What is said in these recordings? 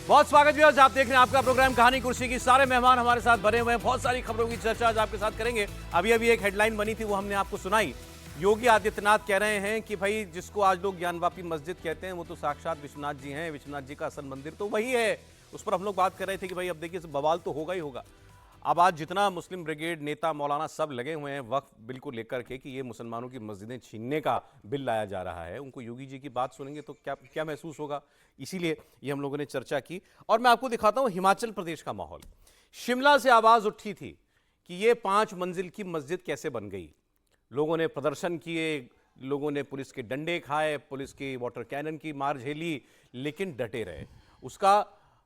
बहुत स्वागत है। आप देख रहे हैं आपका प्रोग्राम कहानी कुर्सी की। सारे मेहमान हमारे साथ बने हुए हैं। बहुत सारी खबरों की चर्चा आज आपके साथ करेंगे। अभी एक हेडलाइन बनी थी, वो हमने आपको सुनाई। योगी आदित्यनाथ कह रहे हैं कि भाई जिसको आज लोग ज्ञानवापी मस्जिद कहते हैं वो तो साक्षात विश्वनाथ जी हैं। विश्वनाथ जी का असल मंदिर तो वही है। उस पर हम लोग बात कर रहे थे कि भाई अब देखिए बवाल तो होगा ही होगा। अब आज जितना मुस्लिम ब्रिगेड नेता मौलाना सब लगे हुए हैं वक्फ बिल को लेकर के कि ये मुसलमानों की मस्जिदें छीनने का बिल लाया जा रहा है, उनको योगी जी की बात सुनेंगे तो क्या क्या महसूस होगा, इसीलिए ये हम लोगों ने चर्चा की। और मैं आपको दिखाता हूं हिमाचल प्रदेश का माहौल। शिमला से आवाज उठी थी कि ये 5 मंजिल की मस्जिद कैसे बन गई। लोगों ने प्रदर्शन किए, लोगों ने पुलिस के डंडे खाए, पुलिस की वाटर कैनन की मार झेली, लेकिन डटे रहे। उसका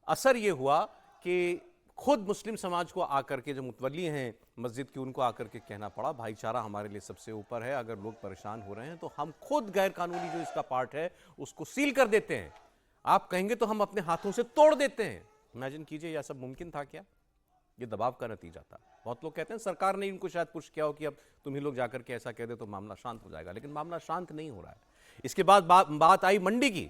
असर यह हुआ कि खुद मुस्लिम समाज को आकर के जो मुतवल्ली हैं मस्जिद की, उनको आकर के कहना पड़ा भाईचारा हमारे लिए सबसे ऊपर है। अगर लोग परेशान हो रहे हैं तो हम खुद गैर कानूनी जो इसका पार्ट है उसको सील कर देते हैं। आप कहेंगे तो हम अपने हाथों से तोड़ देते हैं। इमेजिन कीजिए यह सब मुमकिन था क्या? ये दबाव का नतीजा था। बहुत लोग कहते हैं सरकार ने इनको शायद पुश किया हो कि अब तुम ही लोग जाकर के ऐसा कह दे तो मामला शांत हो जाएगा, लेकिन मामला शांत नहीं हो रहा है। इसके बाद बात आई मंडी की।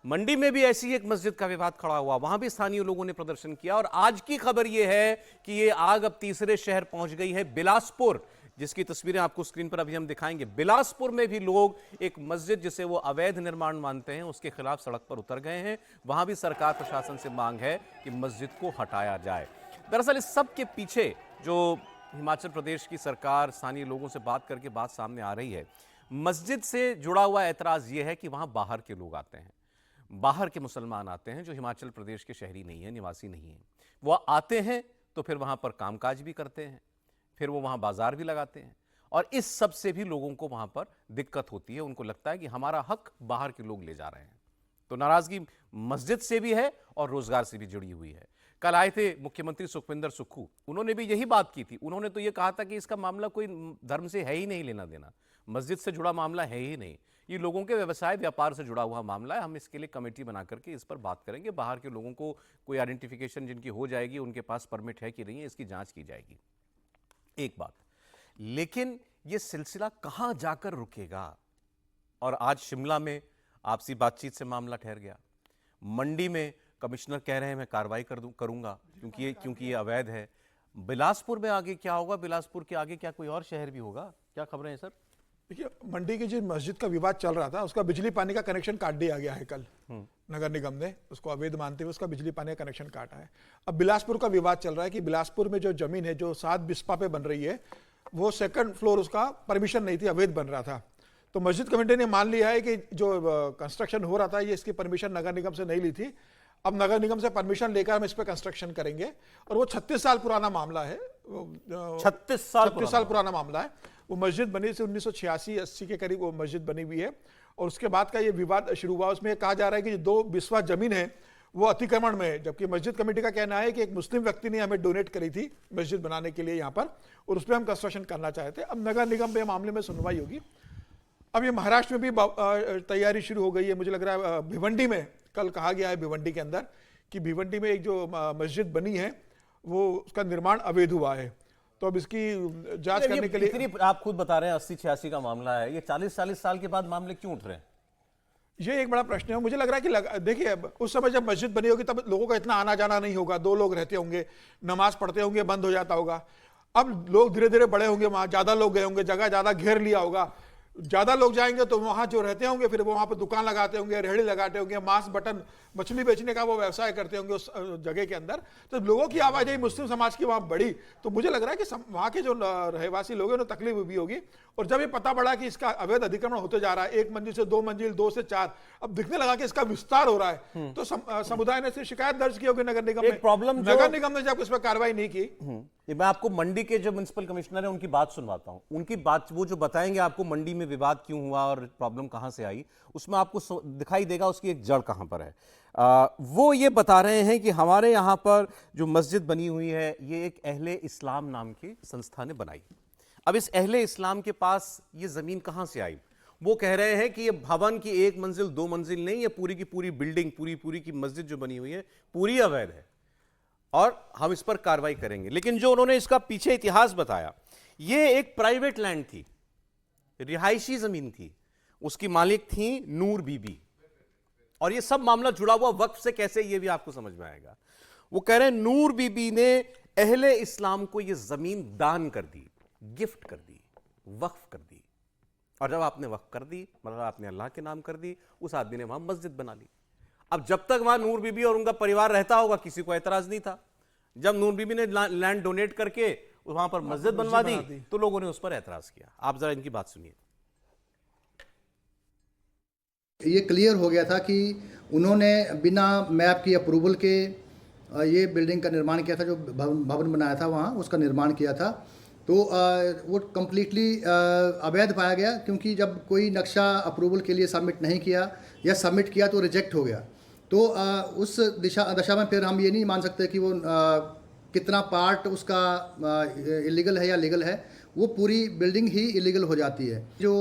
मंडी में भी ऐसी एक मस्जिद का विवाद खड़ा हुआ, वहां भी स्थानीय लोगों ने प्रदर्शन किया। और आज की खबर यह है कि यह आग अब तीसरे शहर पहुंच गई है, बिलासपुर, जिसकी तस्वीरें आपको स्क्रीन पर अभी हम दिखाएंगे। बिलासपुर में भी लोग एक मस्जिद जिसे वो अवैध निर्माण मानते हैं उसके खिलाफ सड़क पर उतर गए हैं। वहां भी सरकार प्रशासन से मांग है कि मस्जिद को हटाया जाए। दरअसल इस सब के पीछे जो हिमाचल प्रदेश की सरकार स्थानीय लोगों से बात करके बात सामने आ रही है, मस्जिद से जुड़ा हुआ एतराज यह है कि वहां बाहर के लोग आते हैं, बाहर के मुसलमान आते हैं जो हिमाचल प्रदेश के शहरी नहीं है, निवासी नहीं है। वो आते हैं तो फिर वहां पर कामकाज भी करते हैं, फिर वो वहां बाजार भी लगाते हैं। और इस सब से भी लोगों को वहां पर दिक्कत होती है। उनको लगता है कि हमारा हक बाहर के लोग ले जा रहे हैं। तो नाराजगी मस्जिद से भी है और रोजगार से भी जुड़ी हुई है। कल आए थे मुख्यमंत्री सुखविंदर सुक्खू, उन्होंने भी यही बात की थी। उन्होंने तो यह कहा था कि इसका मामला कोई धर्म से है ही नहीं, लेना देना मस्जिद से जुड़ा मामला है ही नहीं, ये लोगों के व्यवसाय व्यापार से जुड़ा हुआ मामला है। हम इसके लिए कमेटी बना करके इस पर बात करेंगे। बाहर के लोगों को कोई आइडेंटिफिकेशन जिनकी हो जाएगी, उनके पास परमिट है कि नहीं है, इसकी जांच की जाएगी। एक बात, लेकिन यह सिलसिला कहां जाकर रुकेगा? और आज शिमला में आपसी बातचीत से मामला ठहर गया। मंडी में कमिश्नर कह रहे हैं मैं कार्रवाई करूंगा क्योंकि ये अवैध है। बिलासपुर में आगे क्या होगा? बिलासपुर के आगे क्या कोई और शहर भी होगा? क्या खबरें हैं सर? देखिए, मंडी की जो मस्जिद का विवाद चल रहा था उसका बिजली पानी का कनेक्शन काट दिया गया है। कल नगर निगम ने उसको अवैध मानते हुए उसका बिजली पानी का कनेक्शन काटा है। अब बिलासपुर का विवाद चल रहा है कि बिलासपुर में जो जमीन है जो 7 बिस्पा पे बन रही है, वो 2nd फ्लोर उसका परमिशन नहीं थी, अवैध बन रहा था। तो मस्जिद कमेटी ने मान लिया है कि जो कंस्ट्रक्शन हो रहा था ये इसकी परमिशन नगर निगम से नहीं ली थी। अब नगर निगम से परमिशन लेकर हम इस पर कंस्ट्रक्शन करेंगे। और वो 36 साल पुराना मामला है। 36 साल पुराना मामला है। वो मस्जिद बनी थी 1986-80 के करीब वो मस्जिद बनी हुई है। और उसके बाद का ये विवाद शुरू हुआ। उसमें कहा जा रहा है कि 2 बिस्वा जमीन है वो अतिक्रमण में है, जबकि मस्जिद कमेटी का कहना है कि एक मुस्लिम व्यक्ति ने हमें डोनेट करी थी मस्जिद बनाने के लिए यहाँ पर, और उस पर हम कंस्ट्रक्शन करना चाहते हैं। अब नगर निगम पे मामले में सुनवाई होगी। अब ये महाराष्ट्र में भी तैयारी शुरू हो गई है। मुझे लग रहा है भिवंडी में, कल कहा गया है भिवंडी के अंदर कि भिवंडी में एक जो मस्जिद बनी है वो उसका निर्माण अवैध हुआ है। तो अब इसकी जांच करने के लिए, आप खुद बता रहे हैं 80-86 का मामला है, ये 40-40 साल के बाद मामले क्यों उठ रहे हैं? ये एक बड़ा प्रश्न है। मुझे लग रहा है कि देखिए उस समय जब मस्जिद बनी होगी तब लोगों का इतना आना जाना नहीं होगा, 2 लोग रहते होंगे, नमाज पढ़ते होंगे, बंद हो जाता होगा। अब लोग धीरे धीरे बड़े होंगे, वहां ज्यादा लोग गए होंगे, जगह ज्यादा घेर लिया होगा, ज्यादा लोग जाएंगे तो वहां जो रहते होंगे फिर वो वहां पर दुकान लगाते होंगे, रेहड़ी लगाते होंगे, मांस बटन मछली बेचने का वो व्यवसाय करते होंगे उस जगह के अंदर। तो लोगों की आवाजाही मुस्लिम समाज की वहां बढ़ी। तो मुझे लग रहा है कि वहां के जो रहवासी लोग हैं उन्हें तकलीफ भी होगी। और जब ये पता पड़ा कि इसका अवैध अतिक्रमण होते जा रहा है, 1 मंजिल से 2 मंजिल, 2 से 4, अब दिखने लगा कि इसका विस्तार हो रहा है, तो समुदाय ने से शिकायत दर्ज की होगी नगर निगम में। नगर निगम ने जब इस पर कार्रवाई नहीं की। मैं आपको मंडी के जो म्युनिसिपल कमिश्नर है उनकी बात सुनवाता हूं। उनकी बात वो जो बताएंगे आपको मंडी में विवाद क्यों हुआ और प्रॉब्लम कहां से आई, उसमें आपको दिखाई देगा उसकी एक जड़ कहां पर है। वो ये बता रहे हैं कि हमारे यहाँ पर जो मस्जिद बनी हुई है ये एक अहले इस्लाम नाम की संस्था ने बनाई। अब इस अहले इस्लाम के पास ये जमीन कहां से आई? वो कह रहे हैं कि ये भवन की 1 मंजिल 2 मंजिल नहीं, ये पूरी की पूरी बिल्डिंग, पूरी की मस्जिद जो बनी हुई है पूरी अवैध है और हम इस पर कार्रवाई करेंगे। लेकिन जो उन्होंने इसका पीछे इतिहास बताया, ये एक प्राइवेट लैंड थी, रिहायशी जमीन थी, उसकी मालिक थी नूर बीबी और ये सब मामला जुड़ा हुआ वक्फ से कैसे, ये भी आपको समझ में आएगा। वो कह रहे हैं नूर बीबी ने अहले इस्लाम को ये जमीन दान कर दी, गिफ्ट कर दी, वक्फ कर दी। और जब आपने वक्फ कर दी, मतलब आपने अल्लाह के नाम कर दी, उस आदमी ने वहां मस्जिद बना ली। अब जब तक वहां नूर बीबी और उनका परिवार रहता होगा, किसी को एतराज नहीं था। जब नूर बीबी ने लैंड डोनेट करके वहां पर मस्जिद बनवा दी, तो लोगों ने उस पर एतराज किया। आप जरा इनकी बात सुनिए। ये क्लियर हो गया था कि उन्होंने बिना मैप की अप्रूवल के ये बिल्डिंग का निर्माण किया था, जो भवन बनाया था वहाँ उसका निर्माण किया था। तो वो कम्प्लीटली अवैध पाया गया, क्योंकि जब कोई नक्शा अप्रूवल के लिए सबमिट नहीं किया या सबमिट किया तो रिजेक्ट हो गया। तो उस दशा में फिर हम ये नहीं मान सकते कि वो कितना पार्ट उसका इलीगल है या लीगल है, वो पूरी बिल्डिंग ही इलीगल हो जाती है। जो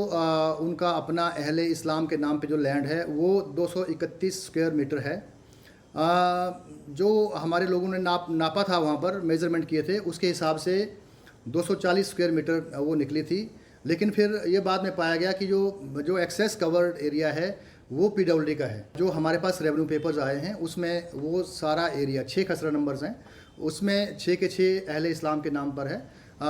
उनका अपना अहले इस्लाम के नाम पे जो लैंड है वो 231 स्क्वायर मीटर है। जो हमारे लोगों ने नापा था, वहाँ पर मेजरमेंट किए थे, उसके हिसाब से 240 स्क्वायर मीटर वो निकली थी। लेकिन फिर ये बाद में पाया गया कि जो एक्सेस कवर्ड एरिया है वो पीडब्ल्यूडी का है। जो हमारे पास रेवेन्यू पेपर्स आए हैं उसमें वो सारा एरिया 6 खसरा नंबर्स हैं, उसमें 6 के 6 अहले इस्लाम के नाम पर है।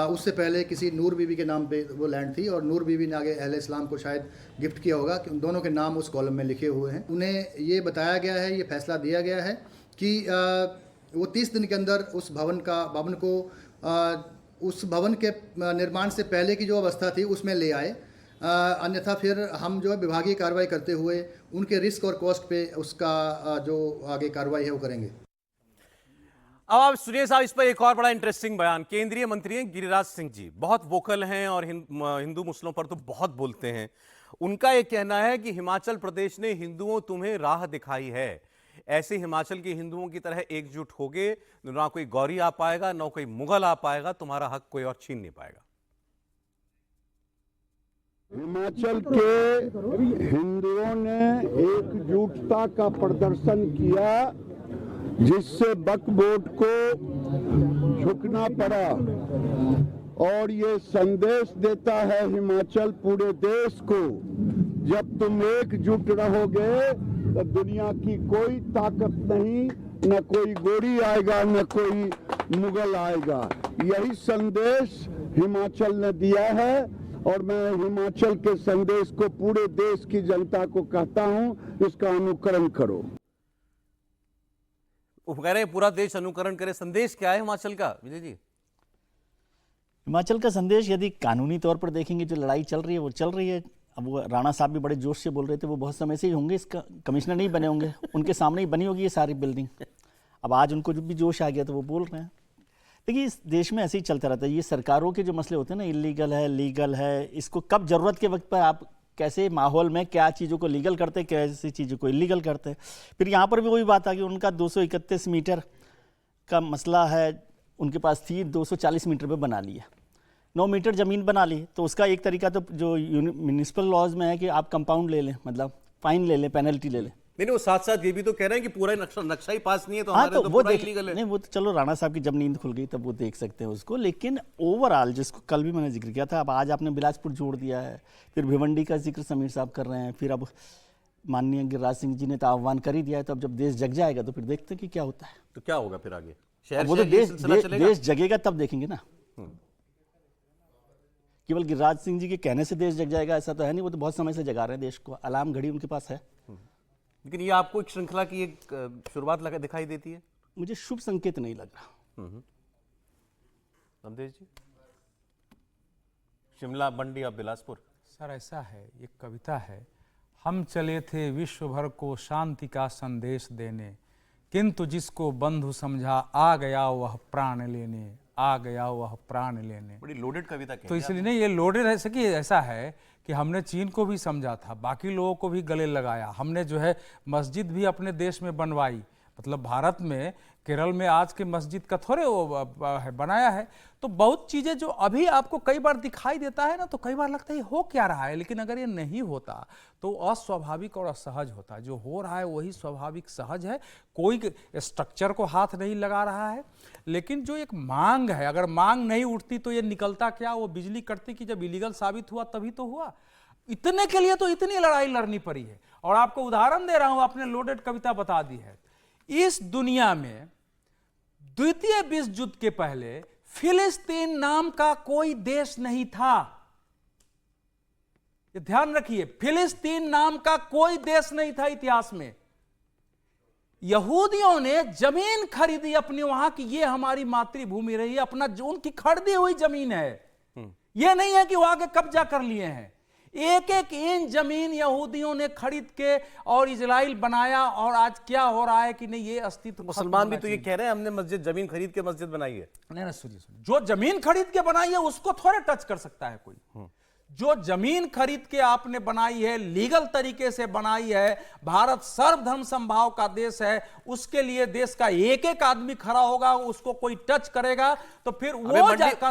उससे पहले किसी नूर बीबी के नाम पे वो लैंड थी और नूर बीबी ने आगे अहले इस्लाम को शायद गिफ्ट किया होगा, कि उन दोनों के नाम उस कॉलम में लिखे हुए हैं। उन्हें ये बताया गया है, ये फैसला दिया गया है कि वो 30 दिन के अंदर उस भवन को उस भवन के निर्माण से पहले की जो अवस्था थी उसमें ले आए। अन्यथा फिर हम जो है विभागीय कार्रवाई करते हुए उनके रिस्क और कॉस्ट पे उसका जो आगे कार्रवाई है वो करेंगे। अब आप सुनिए साहब, इस पर एक और बड़ा इंटरेस्टिंग बयान। केंद्रीय मंत्री हैं गिरिराज सिंह जी, बहुत वोकल हैं और हिंदू मुस्लिमों पर तो बहुत बोलते हैं। उनका ये कहना है कि हिमाचल प्रदेश ने हिंदुओं तुम्हें राह दिखाई है, ऐसे हिमाचल के हिंदुओं की तरह एकजुट होगे, ना कोई गौरी आ पाएगा ना कोई मुगल आ पाएगा, तुम्हारा हक कोई और छीन नहीं पाएगा। हिमाचल के हिंदुओं ने एकजुटता का प्रदर्शन किया, जिससे वक्फ बोर्ड को झुकना पड़ा। और ये संदेश देता है हिमाचल पूरे देश को, जब तुम एकजुट रहोगे तो दुनिया की कोई ताकत नहीं, न कोई गोरी आएगा न कोई मुगल आएगा। यही संदेश हिमाचल ने दिया है और मैं हिमाचल के संदेश को पूरे देश की जनता को कहता हूं, इसका अनुकरण करो। वो कह रहे हैं पूरा देश अनुकरण करे। संदेश क्या है हिमाचल का, विजय जी? हिमाचल का संदेश यदि कानूनी तौर पर देखेंगे, जो लड़ाई चल रही है वो चल रही है। अब वो राणा साहब भी बड़े जोश से बोल रहे थे, वो बहुत समय से ही होंगे, इसका कमिश्नर नहीं बने होंगे, उनके सामने ही बनी होगी ये सारी बिल्डिंग। अब आज उनको जो भी जोश आ गया तो वो बोल रहे हैं। देखिए इस देश में ऐसे ही चलता रहता है। ये सरकारों के जो मसले होते हैं ना, इलीगल है लीगल है, इसको कब जरूरत के वक्त पर आप कैसे माहौल में क्या चीज़ों को लीगल करते हैं, कैसी चीज़ों को इलीगल करते हैं। फिर यहाँ पर भी वही बात आ गई, उनका 231 मीटर का मसला है, उनके पास थी 240 मीटर पे बना लिया, 9 मीटर ज़मीन बना ली। तो उसका एक तरीका तो जो म्यूनिसिपल लॉज में है कि आप कंपाउंड ले लें, मतलब फाइन ले लें, पेनल्टी ले लें। नहीं, वो साथ साथ ये भी तो कह रहे हैं कि पूरा नक्शा ही पास नहीं है, तो हाँ, हमारे तो वो पूरा इलीगल है। नहीं, वो तो चलो राणा साहब की जब नींद खुल गई तब वो देख सकते हैं उसको, लेकिन ओवरऑल जिसको कल भी मैंने जिक्र किया था, अब आज आपने बिलासपुर जोड़ दिया है, फिर भिवंडी का जिक्र समीर साहब कर रहे हैं, फिर अब माननीय गिरिराज सिंह जी ने तो आह्वान कर ही दिया है। तो अब जब देश जग जाएगा तो फिर देखते हैं कि क्या होता है। तो क्या होगा फिर आगे? वो तो देश जगेगा तब देखेंगे ना। केवल गिरिराज सिंह जी के कहने से देश जग जाएगा ऐसा तो है नहीं, वो तो बहुत समय से जगा रहे हैं देश को, अलार्म घड़ी उनके पास है। लेकिन ये आपको एक श्रृंखला की एक शुरुआत लगा दिखाई देती है? मुझे शुभ संकेत नहीं लग रहा। संदेश जी, शिमला, मंडी और बिलासपुर। सर ऐसा है, एक कविता है, हम चले थे विश्व भर को शांति का संदेश देने, किंतु जिसको बंधु समझा आ गया वह प्राण लेने, आ गया वह प्राण लेने। बड़ी लोडेड कविता तो इसलिए नहीं, ये लोडेड है कि ऐसा है कि हमने चीन को भी समझा था, बाकी लोगों को भी गले लगाया, हमने जो है मस्जिद भी अपने देश में बनवाई। मतलब भारत में केरल में आज के मस्जिद का थोड़े वो बनाया है। तो बहुत चीज़ें जो अभी आपको कई बार दिखाई देता है ना, तो कई बार लगता है ये हो क्या रहा है, लेकिन अगर ये नहीं होता तो अस्वाभाविक और असहज होता। जो हो रहा है वही स्वाभाविक सहज है, कोई स्ट्रक्चर को हाथ नहीं लगा रहा है। लेकिन जो एक मांग है, अगर मांग नहीं उठती तो ये निकलता क्या, वो बिजली कटती कि जब इलीगल साबित हुआ तभी तो हुआ। इतने के लिए तो इतनी लड़ाई लड़नी पड़ी है। और आपको उदाहरण दे रहा हूं, आपने लोडेड कविता बता दी है। इस दुनिया में द्वितीय विश्व युद्ध के पहले फिलिस्तीन नाम का कोई देश नहीं था। ये ध्यान रखिए, फिलिस्तीन नाम का कोई देश नहीं था इतिहास में। यहूदियों ने जमीन खरीदी अपनी वहां की, ये हमारी मातृभूमि रही है, अपना जो उनकी खरीदी हुई जमीन है। ये नहीं है कि वो आगे कब्जा कर लिए हैं। एक एक इंच जमीन यहूदियों ने खरीद के और इजराइल बनाया। और आज क्या हो रहा है कि नहीं, ये अस्तित्व मुसलमान भी तो ये कह रहे हैं हमने मस्जिद जमीन खरीद के मस्जिद बनाई है। नहीं, सुनिए, जो जमीन खरीद के बनाई है उसको थोड़े टच कर सकता है कोई। जो जमीन खरीद के आपने बनाई है, लीगल तरीके से बनाई है, भारत सर्वधर्म समभाव का देश है, उसके लिए देश का एक एक आदमी खड़ा होगा, उसको कोई टच करेगा तो फिर वो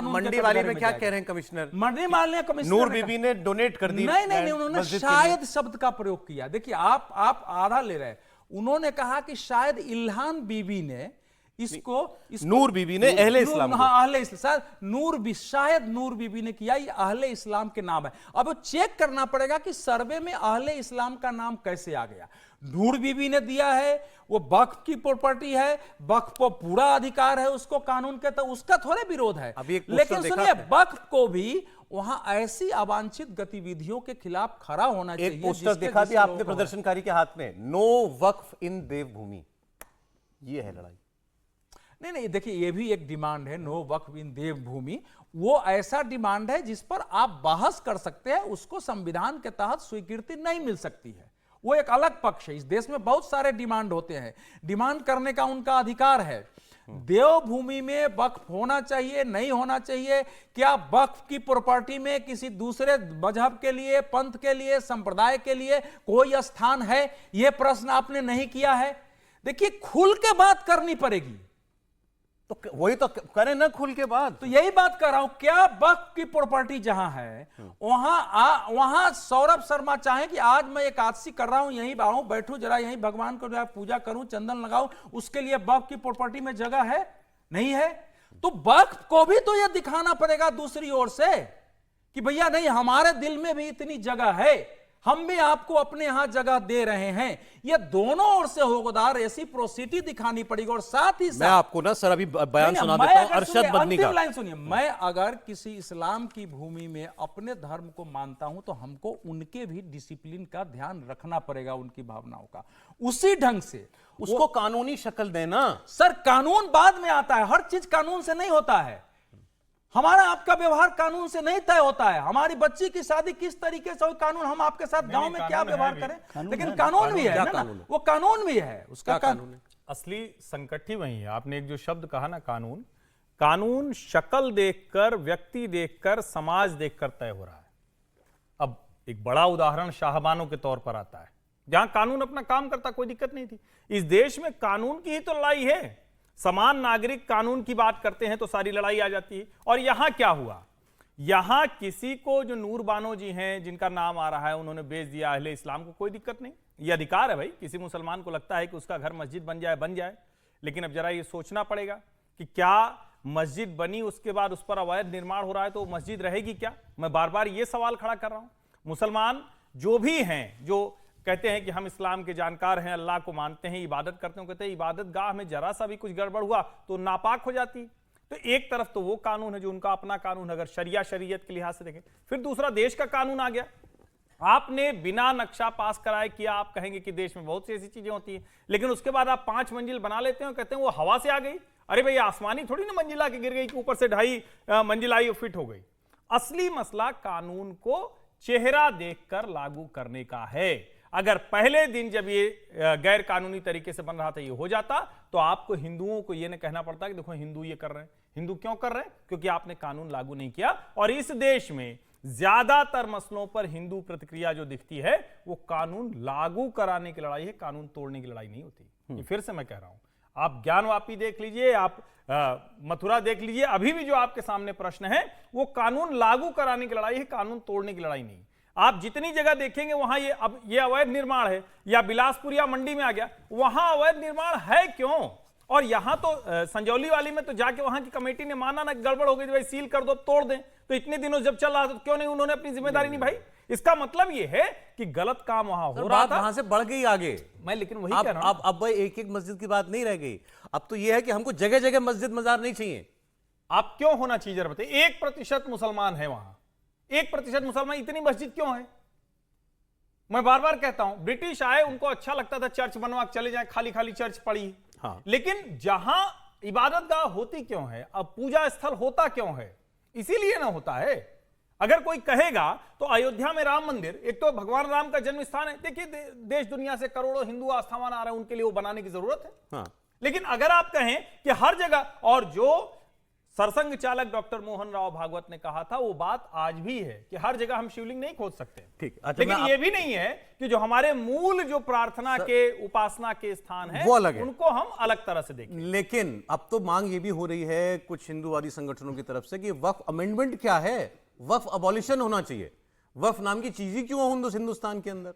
मंडी वाली में क्या कह रहे हैं कमिश्नर? मंडी वाले कमिश्नर नूर बीबी ने डोनेट कर दी। नहीं, उन्होंने शायद शब्द का प्रयोग किया। देखिए, आप आधा ले रहे। उन्होंने कहा कि शायद इल्हान बीबी ने इसको नूर बीबी ने अहले इस्लाम, हाँ अहले इस्लाम, शायद नूर बीबी ने किया। ये अहले इस्लाम के नाम है। अब वो चेक करना पड़ेगा कि सर्वे में अहले इस्लाम का नाम कैसे आ गया। नूर बीबी ने दिया है, वो वक्फ की प्रॉपर्टी है, वक्फ को पूरा अधिकार है उसको कानून के, तो उसका थोड़े विरोध है। लेकिन सुनिए, वक्फ को भी वहां ऐसी अवांछित गतिविधियों के खिलाफ खड़ा होना चाहिए। एक पोस्टर देखा भी आपने प्रदर्शनकारी के हाथ में, नो वक्फ इन देवभूमि। ये है लड़ाई। नहीं, देखिए, ये भी एक डिमांड है, नो वक्फ इन देवभूमि। वो ऐसा डिमांड है जिस पर आप बहस कर सकते हैं, उसको संविधान के तहत स्वीकृति नहीं मिल सकती है। वो एक अलग पक्ष है। इस देश में बहुत सारे डिमांड होते हैं, डिमांड करने का उनका अधिकार है। देवभूमि में वक्फ होना चाहिए, नहीं होना चाहिए, क्या वक्फ की प्रॉपर्टी में किसी दूसरे मजहब के लिए, पंथ के लिए, संप्रदाय के लिए कोई स्थान है? यह प्रश्न आपने नहीं किया है। देखिए, खुल के बात करनी पड़ेगी। तो वही तो करें ना खुल के बात। तो यही बात कर रहा हूं, क्या वक्फ की प्रॉपर्टी जहां है वहां सौरभ शर्मा चाहे कि आज मैं एकादशी कर रहा हूं, यहीं आऊं, बैठूं, जरा यहीं भगवान को पूजा करूं, चंदन लगाऊं, उसके लिए वक्फ की प्रॉपर्टी में जगह है? नहीं है। तो वक्फ को भी तो यह दिखाना पड़ेगा दूसरी ओर से कि भैया नहीं, हमारे दिल में भी इतनी जगह है, हम भी आपको अपने यहां जगह दे रहे हैं। ये दोनों ओर से होगा, रेसिप्रोसिटी दिखानी पड़ेगी। और साथ ही साथ मैं आपको ना सर अभी बयान सुना देता हूं अरशद बदनी का। लाइन सुनिए, मैं अगर किसी इस्लाम की भूमि में अपने धर्म को मानता हूं तो हमको उनके भी डिसिप्लिन का ध्यान रखना पड़ेगा, उनकी भावनाओं का। उसी ढंग से उसको कानूनी शक्ल देना। सर, कानून बाद में आता है, हर चीज कानून से नहीं होता है। हमारा आपका व्यवहार कानून से नहीं तय होता है। हमारी बच्ची की शादी किस तरीके से हो, कानून, हम आपके साथ गांव में क्या व्यवहार करें, लेकिन कानून भी है ना, वो कानून भी है, उसका कानून है। असली संकट ही वही है। आपने एक जो शब्द कहा ना, कानून, कानून शक्ल देखकर, व्यक्ति देखकर, समाज देखकर तय हो रहा है। अब एक बड़ा उदाहरण शाहबानों के तौर पर आता है, जहां कानून अपना काम करता, कोई दिक्कत नहीं थी। इस देश में कानून की ही तो लड़ाई है। समान नागरिक कानून की बात करते हैं तो सारी लड़ाई आ जाती है। और यहां क्या हुआ, यहां किसी को, जो नूर बानो जी हैं जिनका नाम आ रहा है, उन्होंने बेच दिया अहले इस्लाम को, कोई दिक्कत नहीं, ये अधिकार है भाई। किसी मुसलमान को लगता है कि उसका घर मस्जिद बन जाए। लेकिन अब जरा ये सोचना पड़ेगा कि क्या मस्जिद बनी, उसके बाद उस पर अवैध निर्माण हो रहा है तो मस्जिद रहेगी क्या? मैं बार बार ये सवाल खड़ा कर रहा हूं। मुसलमान जो भी हैं, जो कहते हैं कि हम इस्लाम के जानकार हैं, अल्लाह को मानते हैं, इबादत करते हैं, कहते हैं इबादत गाह में जरा सा भी कुछ गड़बड़ हुआ तो नापाक हो जाती। तो एक तरफ तो वो कानून है जो उनका अपना कानून, अगर शरीयत के लिहाज से देखें, फिर दूसरा देश का कानून आ गया। आपने बिना नक्शा पास कराए किया। आप कहेंगे कि देश में बहुत सी ऐसी चीजें होती हैं, लेकिन उसके बाद आप 5 मंजिल बना लेते हैं, कहते हैं वो हवा से आ गई। अरे भाई, आसमानी थोड़ी ना मंजिला के गिर गई कि ऊपर से 2.5 मंजिल आई और फिट हो गई। असली मसला कानून को चेहरा देखकर लागू करने का है। अगर पहले दिन जब ये गैर कानूनी तरीके से बन रहा था, ये हो जाता, तो आपको हिंदुओं को ये न कहना पड़ता कि देखो हिंदू ये कर रहे हैं। हिंदू क्यों कर रहे हैं? क्योंकि आपने कानून लागू नहीं किया। और इस देश में ज्यादातर मसलों पर हिंदू प्रतिक्रिया जो दिखती है, वो कानून लागू कराने की लड़ाई है, कानून तोड़ने की लड़ाई नहीं होती। ये फिर से मैं कह रहा हूं, आप ज्ञानवापी देख लीजिए, आप मथुरा देख लीजिए, अभी भी जो आपके सामने प्रश्न है वो कानून लागू कराने की लड़ाई है, कानून तोड़ने की लड़ाई नहीं। आप जितनी जगह देखेंगे वहां ये अवैध निर्माण है, या बिलासपुर या मंडी में आ गया, वहां अवैध निर्माण है क्यों? और यहां तो संजौली वाली में तो जाके वहां की कमेटी ने माना ना, गड़बड़ हो गई, भाई सील कर दो, तोड़ दें। तो इतने दिनों जब चल रहा था तो क्यों नहीं उन्होंने अपनी जिम्मेदारी निभाई? इसका मतलब यह है कि गलत काम वहां हो रहा बात था। वहां से बढ़ गई आगे। मैं लेकिन वही कह रहा हूं, अब एक एक मस्जिद की बात नहीं रह गई। अब तो यह है कि हमको जगह जगह मस्जिद मजार नहीं चाहिए। आप क्यों होना चाहिए जरा बताइए। 1% मुसलमान है वहां, 1% मुसलमान, इतनी मस्जिद क्यों है? मैं बार बार कहता हूं, ब्रिटिश आए, उनको अच्छा लगता था चर्च बनवा के चले जाए, खाली खाली चर्च पड़ी। हाँ। लेकिन जहां इबादतगाह होती क्यों है, अब पूजा स्थल होता क्यों है? इसीलिए ना होता है। अगर कोई कहेगा तो अयोध्या में राम मंदिर, एक तो भगवान राम का जन्म स्थान है। देखिए देश दुनिया से करोड़ों हिंदू आस्थावान आ रहे हैं, उनके लिए वो बनाने की जरूरत है। हाँ। लेकिन अगर आप कहें कि हर जगह, और जो सरसंघ चालक डॉक्टर मोहन राव भागवत ने कहा था वो बात आज भी है कि हर जगह हम शिवलिंग नहीं खोद सकते। ठीक। अच्छा, लेकिन ये भी नहीं है कि जो हमारे मूल जो प्रार्थना के उपासना के स्थान है वो अलग है, उनको हम अलग तरह से देखें। लेकिन अब तो मांग ये भी हो रही है कुछ हिंदूवादी संगठनों की तरफ से कि वक्फ अमेंडमेंट क्या है, वक्फ अबॉलिशन होना चाहिए। वक्फ नाम की चीज ही क्यों हो हिंदुस्तान के अंदर,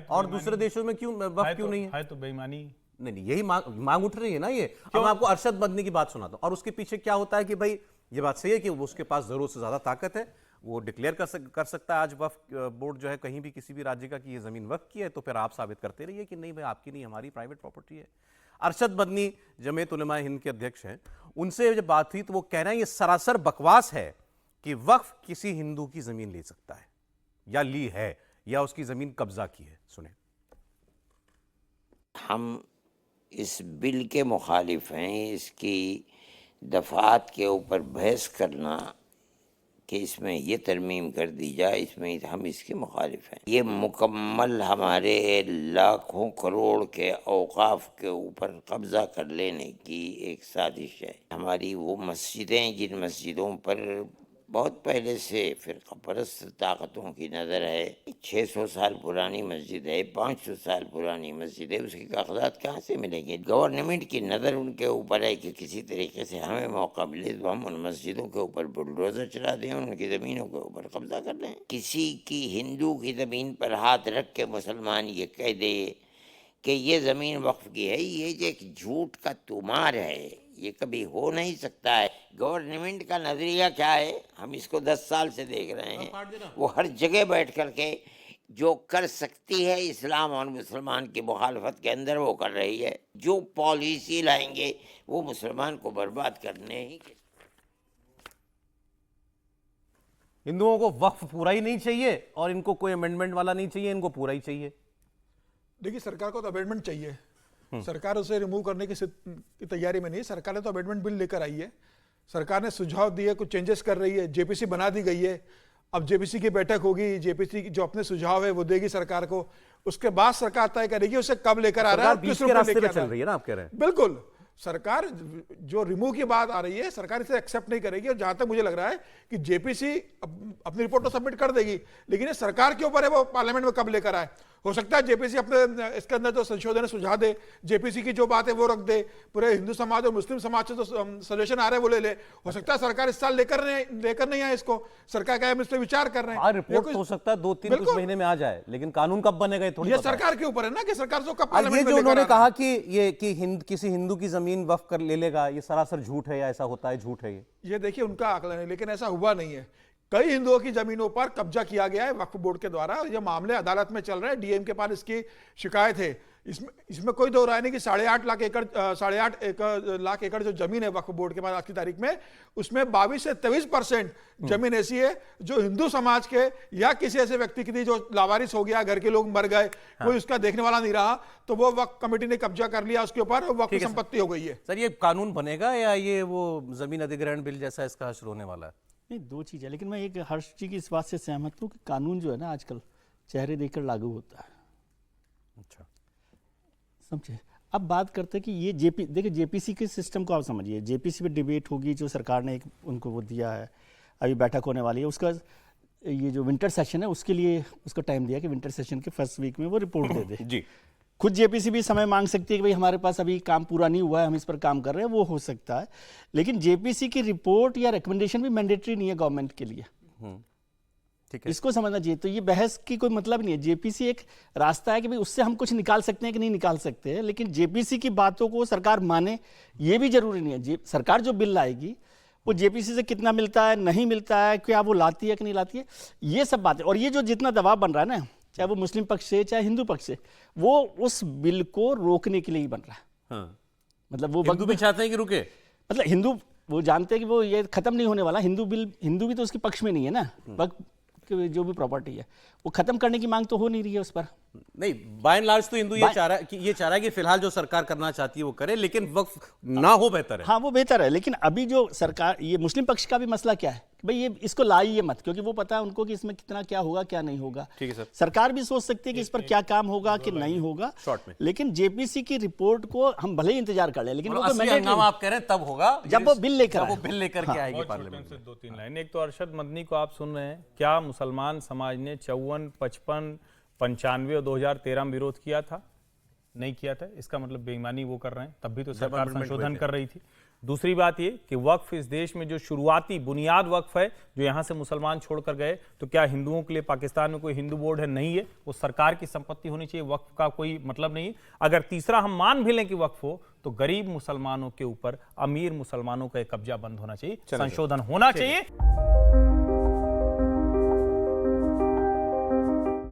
और दूसरे देशों में क्यों वक्फ क्यों नहीं है? तो बेईमानी नहीं, यही मांग उठ रही है ना। ये अब मैं आपको अरशद मदनी की बात सुनाता हूं, और उसके पीछे क्या होता है कि भाई ये बात सही है कि उसके पास जरूरत से ज्यादा ताकत है, वो डिक्लेयर कर सकता है आज वक्फ बोर्ड जो है कहीं भी किसी भी राज्य का कि ये जमीन वक्फ की है, तो फिर आप साबित करते रहिए कि नहीं भाई आपकी नहीं, हमारी प्राइवेट प्रॉपर्टी है। अरशद मदनी जमीयत उलमा हिंद के अध्यक्ष हैं, उनसे जब बात हुई तो वो कह रहे हैं ये सरासर बकवास है कि वक्फ किसी हिंदू की जमीन ले सकता है या ली है या उसकी जमीन कब्जा की है। सुने। हम इस बिल के मुखालिफ हैं। इसकी दफात के ऊपर बहस करना कि इसमें ये तरमीम कर दी जाए, इसमें हम इसके मुखालिफ हैं। ये मुकम्मल हमारे लाखों करोड़ के औकाफ के ऊपर कब्ज़ा कर लेने की एक साजिश है। हमारी वो मस्जिदें जिन मस्जिदों पर बहुत पहले से फ़िरक़ा परस्त ताकतों की नज़र है, 600 साल पुरानी मस्जिद है, 500 साल पुरानी मस्जिद है, उसके कागजात कहाँ से मिलेंगे? गवर्नमेंट की नज़र उनके ऊपर है कि किसी तरीके से हमें मौका मिले तो हम उन मस्जिदों के ऊपर बुलडोज़र चला दें, उनकी ज़मीनों के ऊपर कब्ज़ा कर लें। किसी की हिंदू की ज़मीन पर हाथ रख के मुसलमान ये कह दे कि ये ज़मीन वक्फ की है, ये जो एक झूठ का तुमार है, ये कभी हो नहीं सकता है। गवर्नमेंट का नज़रिया क्या है, हम इसको 10 साल से देख रहे हैं। वो हर जगह बैठ कर के जो कर सकती है इस्लाम और मुसलमान की मुखालफत के अंदर वो कर रही है। जो पॉलिसी लाएंगे वो मुसलमान को बर्बाद करने ही। हिंदुओं को वक्फ पूरा ही नहीं चाहिए और इनको कोई अमेंडमेंट वाला नहीं चाहिए, इनको पूरा ही चाहिए। देखिए सरकार को तो अमेंडमेंट चाहिए, सरकार उसे रिमूव करने की तैयारी में नहीं। सरकार ने तो अमेंडमेंट बिल लेकर आई है, सरकार ने सुझाव दिए, कुछ चेंजेस कर रही है, जेपीसी बना दी गई है। अब जेपीसी की बैठक होगी, जेपीसी की जो अपने सुझाव है वो देगी सरकार को, उसके बाद सरकार तय करेगी उसे कब लेकर आ रहा है, किस रूप में लेकर चल रही है ना, आप कह रहे हैं। बिल्कुल, सरकार जो रिमूव की बात आ रही है सरकार इसे एक्सेप्ट नहीं करेगी। और जहां तक मुझे लग रहा है कि जेपीसी अपनी रिपोर्ट तो सबमिट कर देगी, लेकिन ये सरकार के ऊपर है वो पार्लियामेंट में कब लेकर आए। हो सकता है जेपीसी अपने इसके अंदर जो संशोधन सुझाव दे, जेपीसी की जो बात है वो रख दे, पूरे हिंदू समाज और मुस्लिम समाज से जो सजेशन आ रहे हैं वो ले ले। हो सकता है सरकार इस साल लेकर नहीं आए इसको, सरकार क्या है इस पर विचार कर रहे हैं। रिपोर्ट तो हो सकता है 2-3 कुछ महीने में आ जाए, लेकिन कानून कब बनेगा ये सरकार के ऊपर है ना कि सरकार को कब ये जो उन्होंने कहा कि ये कि किसी हिंदू की जमीन वक्फ कर ले लेगा, ये सरासर झूठ है या ऐसा होता है, झूठ है ये देखिए उनका आकलन है, लेकिन ऐसा हुआ नहीं है। कई हिंदुओं की जमीनों पर कब्जा किया गया है वक्फ बोर्ड के द्वारा। ये मामले अदालत में चल रहे हैं, डीएम के पास इसकी शिकायत है। इसमें कोई दो राय नहीं कि 8.5 लाख एकड़ जो जमीन है वक्फ बोर्ड के पास आज की तारीख में, उसमें 22 से 23% जमीन ऐसी है जो हिंदू समाज के या किसी ऐसे व्यक्ति की थी जो लावारिस हो गया, घर के लोग मर गए, कोई उसका देखने वाला नहीं रहा, तो वो वक्फ कमेटी ने कब्जा कर लिया उसके ऊपर, वक्फ संपत्ति हो गई है। सर ये कानून बनेगा या ये वो जमीन अधिग्रहण बिल जैसा इसका हश्र होने वाला है? नहीं, दो चीज़ है, लेकिन मैं एक हर्ष जी की इस बात से सहमत हूँ कि कानून जो है ना आजकल चेहरे देखकर लागू होता है। अच्छा, समझे। अब बात करते हैं कि ये देखिए जेपीसी के सिस्टम को आप समझिए, जेपीसी पे डिबेट होगी, जो सरकार ने एक उनको वो दिया है, अभी बैठक होने वाली है, उसका ये जो विंटर सेशन है उसके लिए उसको टाइम दिया कि विंटर सेशन के फर्स्ट वीक में वो रिपोर्ट दे दे। जी, खुद जेपीसी भी समय मांग सकती है कि भाई हमारे पास अभी काम पूरा नहीं हुआ है, हम इस पर काम कर रहे हैं, वो हो सकता है। लेकिन जेपीसी की रिपोर्ट या रिकमेंडेशन भी मैंडेटरी नहीं है गवर्नमेंट के लिए, ठीक है, इसको समझना चाहिए। तो ये बहस की कोई मतलब नहीं है। जेपीसी एक रास्ता है कि भाई उससे हम कुछ निकाल सकते हैं कि नहीं निकाल सकते हैं, लेकिन जेपीसी की बातों को सरकार माने ये भी जरूरी नहीं है। सरकार जो बिल लाएगी वो जेपीसी से कितना मिलता है, नहीं मिलता है, क्या वो लाती है कि नहीं लाती है, ये सब बातें। और ये जो जितना दबाव बन रहा है ना, चाहे वो मुस्लिम पक्ष से चाहे हिंदू पक्ष से, वो उस बिल को रोकने के लिए ही बन रहा है। हाँ। मतलब वो हिंदू भी चाहते हैं कि रुके। मतलब हिंदू वो जानते हैं कि वो ये खत्म नहीं होने वाला। हिंदू भी तो उसके पक्ष में नहीं है ना। वक्फ की जो भी प्रॉपर्टी है वो खत्म करने की मांग तो हो नहीं रही है उस पर। नहीं, बाय एंड लार्ज तो हिंदू ये चाह रहा है कि फिलहाल जो सरकार करना चाहती है वो करे, लेकिन वक्फ ना हो बेहतर है। हाँ, वो बेहतर है। लेकिन अभी जो सरकार, ये मुस्लिम पक्ष का भी मसला क्या है कि भाई ये इसको लाइए मत, क्योंकि वो पता है उनको कि इसमें कितना क्या होगा क्या नहीं होगा। ठीक है सर। सरकार भी सोच सकती है कि इस पर क्या काम होगा कि नहीं होगा, शॉर्ट में। लेकिन जेपीसी की रिपोर्ट को हम भले ही इंतजार कर लें, लेकिन वो तो असली mandatory हंगामा आप कह रहे हैं तब होगा जब वो बिल लेकर आए। बिल लेकर के आएगी पार्लियामेंट में। 2-3 लाइन। एक तो अरशद मदनी को आप सुन रहे हैं, क्या मुसलमान समाज ने 54, 55, 95 और 2013 में विरोध किया था? नहीं किया था। इसका मतलब बेईमानी वो कर रहे हैं, तब भी तो सरकार संशोधन कर रही थी। दूसरी बात ये कि वक्फ इस देश में जो शुरुआती बुनियाद वक्फ है, जो यहाँ से मुसलमान छोड़कर गए, तो क्या हिंदुओं के लिए पाकिस्तान में कोई हिंदू बोर्ड है? नहीं है। वो सरकार की संपत्ति होनी चाहिए, वक्फ का कोई मतलब नहीं है। अगर तीसरा हम मान भी लें कि वक्फ हो, तो गरीब मुसलमानों के ऊपर अमीर मुसलमानों का कब्जा बंद होना चाहिए, संशोधन होना चाहिए।